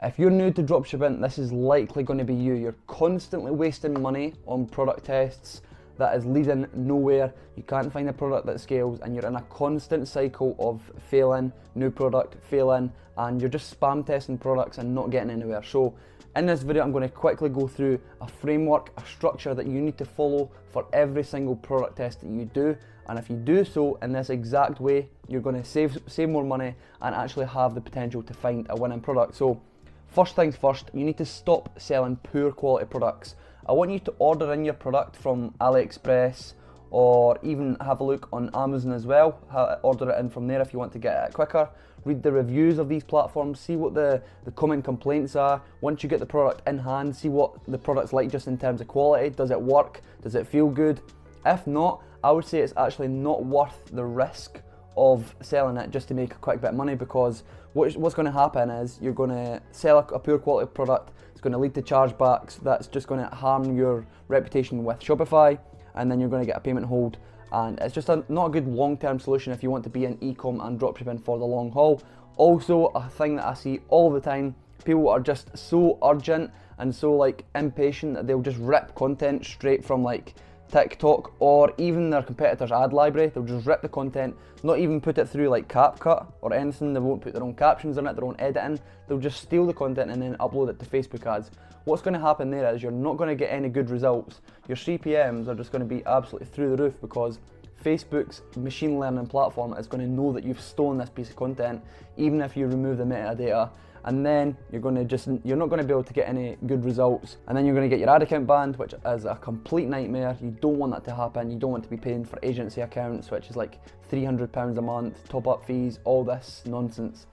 If you're new to dropshipping, this is likely going to be you. You're constantly wasting money on product tests that is leading nowhere. You can't find a product that scales, and you're in a constant cycle of failing, new product, failing, and you're just spam testing products and not getting anywhere. So in this video, I'm going to quickly go through a framework, a structure that you need to follow for every single product test that you do. And if you do so in this exact way, you're going to save more money and actually have the potential to find a winning product. So first things first, you need to stop selling poor quality products. I want you to order in your product from AliExpress, or even have a look on Amazon as well. Order it in from there if you want to get it quicker. Read the reviews of these platforms, see what the common complaints are. Once you get the product in hand, see what the product's like just in terms of quality. Does it work? Does it feel good? If not, I would say it's actually not worth the risk of selling it just to make a quick bit of money, because what's going to happen is you're going to sell a poor quality product. It's going to lead to chargebacks. That's just going to harm your reputation with Shopify, and then you're going to get a payment hold, and it's just not a good long-term solution if you want to be in e-com and dropshipping for the long haul. Also, a thing that I see all the time, people are just so urgent and so like impatient that they'll just rip content straight from like TikTok or even their competitors' ad library. They'll just rip the content, not even put it through like CapCut or anything. They won't put their own captions on it, their own editing. They'll just steal the content and then upload it to Facebook ads. What's going to happen there is you're not going to get any good results. Your CPMs are just going to be absolutely through the roof, because Facebook's machine learning platform is going to know that you've stolen this piece of content, even if you remove the metadata. And then you're not going to be able to get any good results, and then you're going to get your ad account banned, which is a complete nightmare. You don't want that to happen. You don't want to be paying for agency accounts, which is like £300 a month, top up fees, all this nonsense.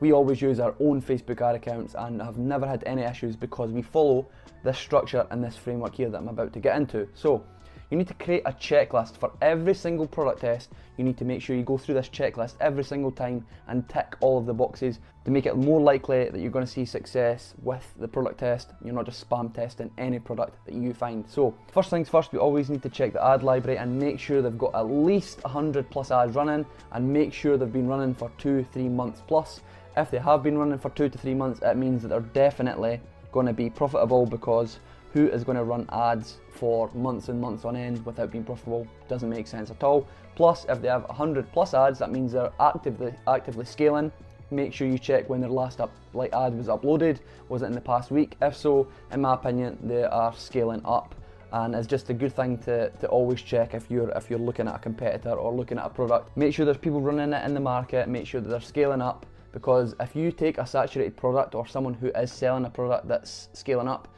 We always use our own Facebook ad accounts and have never had any issues because we follow this structure and this framework here that I'm about to get into. So you need to create a checklist for every single product test. You need to make sure you go through this checklist every single time and tick all of the boxes to make it more likely that you're going to see success with the product test. You're not just spam testing any product that you find. So first things first, we always need to check the ad library and make sure they've got at least 100 plus ads running, and make sure they've been running for 2-3 months plus. If they have been running for 2 to 3 months, it means that they're definitely going to be profitable, because who is going to run ads for months and months on end without being profitable? Doesn't make sense at all. Plus, if they have 100 plus ads, that means they're actively scaling. Make sure you check when their last ad was uploaded. Was it in the past week? If so, in my opinion, they are scaling up, and it's just a good thing to always check if you're looking at a competitor or looking at a product. Make sure there's people running it in the market. Make sure that they're scaling up, because if you take a saturated product or someone who is selling a product that's scaling up,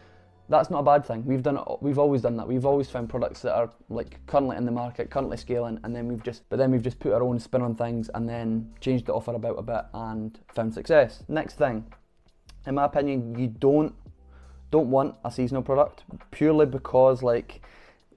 that's not a bad thing. We've always done that. We've always found products that are like currently in the market, currently scaling, and then we've just put our own spin on things and then changed the offer about a bit and found success. Next thing, in my opinion, you don't want a seasonal product, purely because like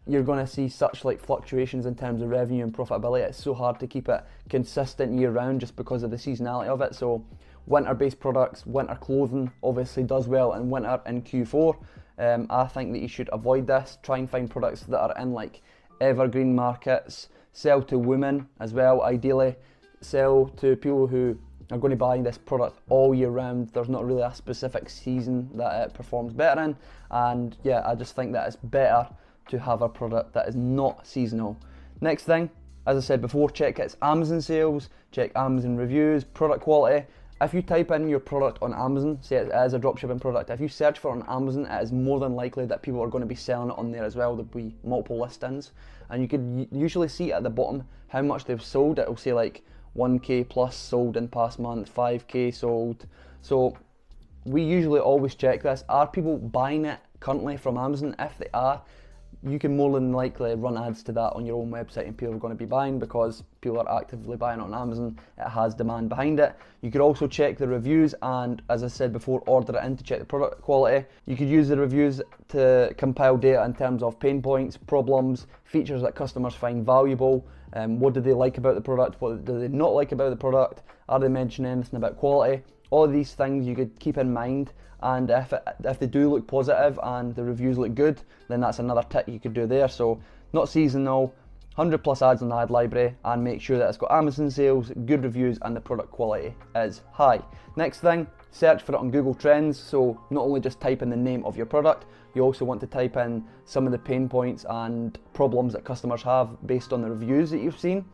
you're going to see such like fluctuations in terms of revenue and profitability. It's so hard to keep it consistent year round just because of the seasonality of it. So winter-based products, winter clothing obviously does well in winter in Q4. I think that you should avoid this. Try and find products that are in like evergreen markets. Sell to women as well, ideally. Sell to people who are going to buy this product all year round. There's not really a specific season that it performs better in. And yeah, I just think that it's better to have a product that is not seasonal. Next thing, as I said before, check its Amazon sales, check Amazon reviews, product quality. If you type in your product on Amazon, say it is a dropshipping product, if you search for it on Amazon, it is more than likely that people are going to be selling it on there as well. There'll be multiple listings, and you could usually see at the bottom how much they've sold. It'll say like 1k plus sold in past month, 5k sold. So we usually always check this. Are people buying it currently from Amazon? If they are, you can more than likely run ads to that on your own website, and people are going to be buying because people are actively buying it on Amazon. It has demand behind it. You could also check the reviews, and as I said before, order it in to check the product quality. You could use the reviews to compile data in terms of pain points, problems, features that customers find valuable. What do they like about the product? What do they not like about the product? Are they mentioning anything about quality? All of these things you could keep in mind, and if they do look positive and the reviews look good, then that's another tick you could do there. So not seasonal, 100 plus ads on the ad library, and make sure that it's got Amazon sales, good reviews, and the product quality is high. Next thing, search for it on Google Trends, so not only just type in the name of your product, you also want to type in some of the pain points and problems that customers have based on the reviews that you've seen.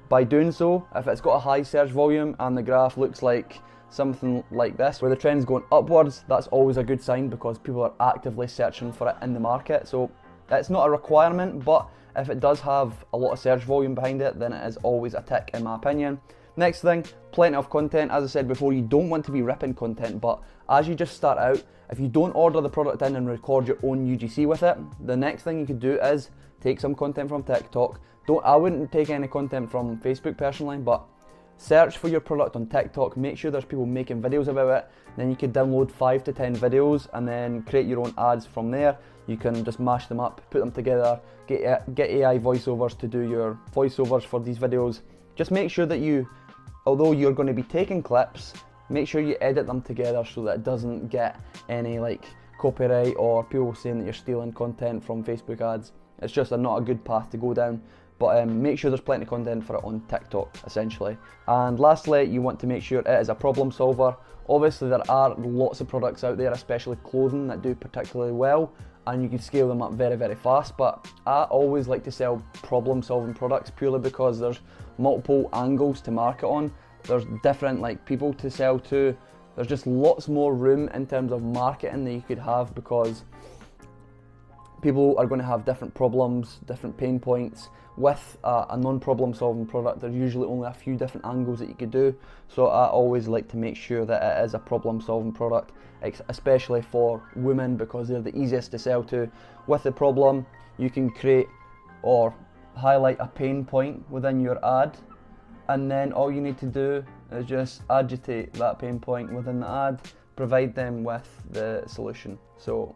By doing so, if it's got a high search volume and the graph looks like something like this, where the trend's going upwards, that's always a good sign because people are actively searching for it in the market. So it's not a requirement, but if it does have a lot of search volume behind it, then it is always a tick in my opinion. Next thing, plenty of content. As I said before, you don't want to be ripping content, but as you just start out, if you don't order the product in and record your own UGC with it, the next thing you could do is take some content from TikTok. I wouldn't take any content from Facebook personally, but search for your product on TikTok, make sure there's people making videos about it, then you could download 5 to 10 videos and then create your own ads from there. You can just mash them up, put them together, get AI voiceovers to do your voiceovers for these videos. Just make sure that you, although you're going to be taking clips, make sure you edit them together so that it doesn't get any like copyright or people saying that you're stealing content from Facebook ads. It's just not a good path to go down. But make sure there's plenty of content for it on TikTok, essentially. And lastly, you want to make sure it is a problem solver. Obviously, there are lots of products out there, especially clothing, that do particularly well, and you can scale them up very, very fast. But I always like to sell problem-solving products purely because there's multiple angles to market on. There's different like people to sell to. There's just lots more room in terms of marketing that you could have because people are going to have different problems, different pain points. With a non-problem solving product, there's usually only a few different angles that you could do. So I always like to make sure that it is a problem solving product, especially for women because they're the easiest to sell to. With the problem, you can create or highlight a pain point within your ad, and then all you need to do is just agitate that pain point within the ad, provide them with the solution. So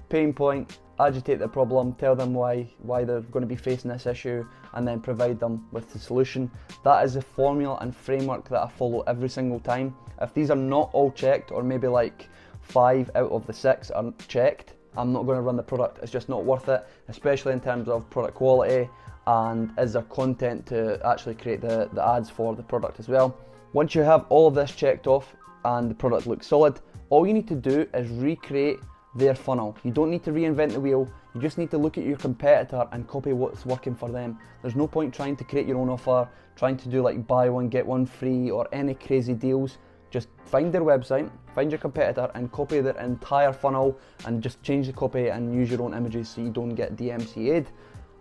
pain point, agitate the problem, tell them why they're going to be facing this issue, and then provide them with the solution. That is the formula and framework that I follow every single time. If these are not all checked, or maybe like 5 out of the 6 are checked, I'm not going to run the product. It's just not worth it, especially in terms of product quality and is there content to actually create the ads for the product as well. Once you have all of this checked off and the product looks solid, all you need to do is recreate their funnel. You don't need to reinvent the wheel, you just need to look at your competitor and copy what's working for them. There's no point trying to create your own offer, trying to do like buy one get one free or any crazy deals. Just find their website, find your competitor and copy their entire funnel and just change the copy and use your own images so you don't get DMCA'd.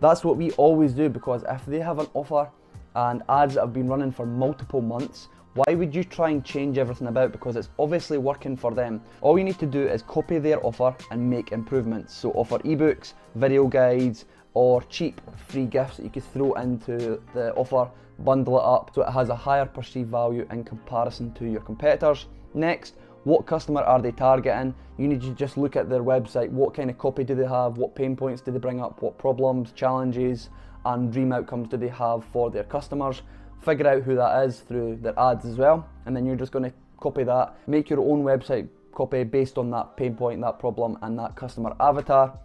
That's what we always do because if they have an offer and ads that have been running for multiple months, why would you try and change everything about because it's obviously working for them? All you need to do is copy their offer and make improvements. So offer ebooks, video guides, or cheap free gifts that you could throw into the offer, bundle it up so it has a higher perceived value in comparison to your competitors. Next, what customer are they targeting? You need to just look at their website. What kind of copy do they have? What pain points do they bring up? What problems, challenges, and dream outcomes do they have for their customers? Figure out who that is through their ads as well, and then you're just going to copy that, make your own website copy based on that pain point, that problem, and that customer avatar.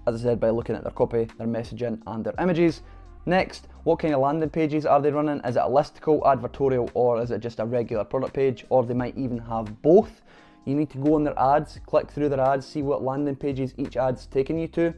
As I said, by looking at their copy, their messaging, and their images. Next, what kind of landing pages are they running? Is it a listicle, advertorial, or is it just a regular product page? Or they might even have both. You need to go on their ads, click through their ads, see what landing pages each ad's taking you to.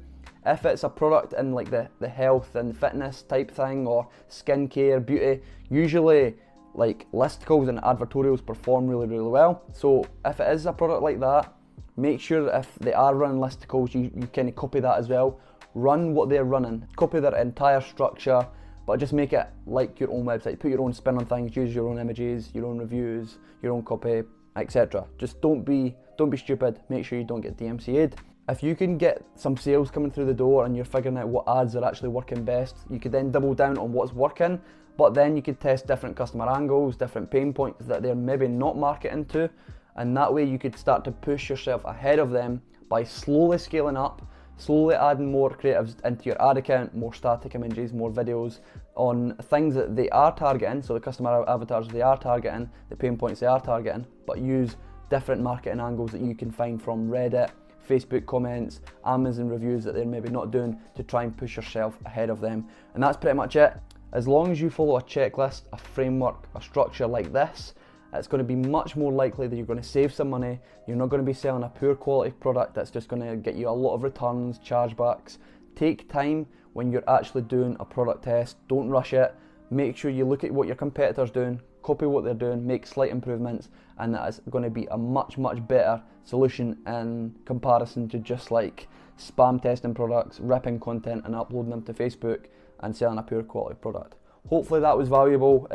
If it's a product in like the health and fitness type thing or skincare, beauty, usually like listicles and advertorials perform really, really well. So if it is a product like that, make sure that if they are running listicles, you kind of copy that as well. Run what they're running, copy their entire structure, but just make it like your own website. Put your own spin on things, use your own images, your own reviews, your own copy, etc. Just don't be stupid, make sure you don't get DMCA'd. If you can get some sales coming through the door and you're figuring out what ads are actually working best, you could then double down on what's working, but then you could test different customer angles, different pain points that they're maybe not marketing to, and that way you could start to push yourself ahead of them by slowly scaling up, slowly adding more creatives into your ad account, more static images, more videos on things that they are targeting, so the customer avatars they are targeting, the pain points they are targeting, but use different marketing angles that you can find from Reddit, Facebook comments, Amazon reviews that they're maybe not doing to try and push yourself ahead of them. And that's pretty much it. As long as you follow a checklist, a framework, a structure like this, it's going to be much more likely that you're going to save some money. You're not going to be selling a poor quality product that's just going to get you a lot of returns, chargebacks. Take time when you're actually doing a product test. Don't rush it. Make sure you look at what your competitors doing, copy what they're doing, make slight improvements, and that is going to be a much better solution in comparison to just like spam testing products, ripping content and uploading them to Facebook and selling a poor quality product. Hopefully that was valuable.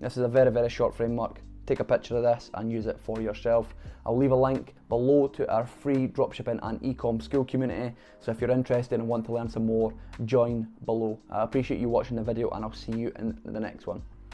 This is a very short framework. Take a picture of this and use it for yourself. I'll leave a link below to our free dropshipping and e-com school community, so if you're interested and want to learn some more, join below. I appreciate you watching the video, and I'll see you in the next one.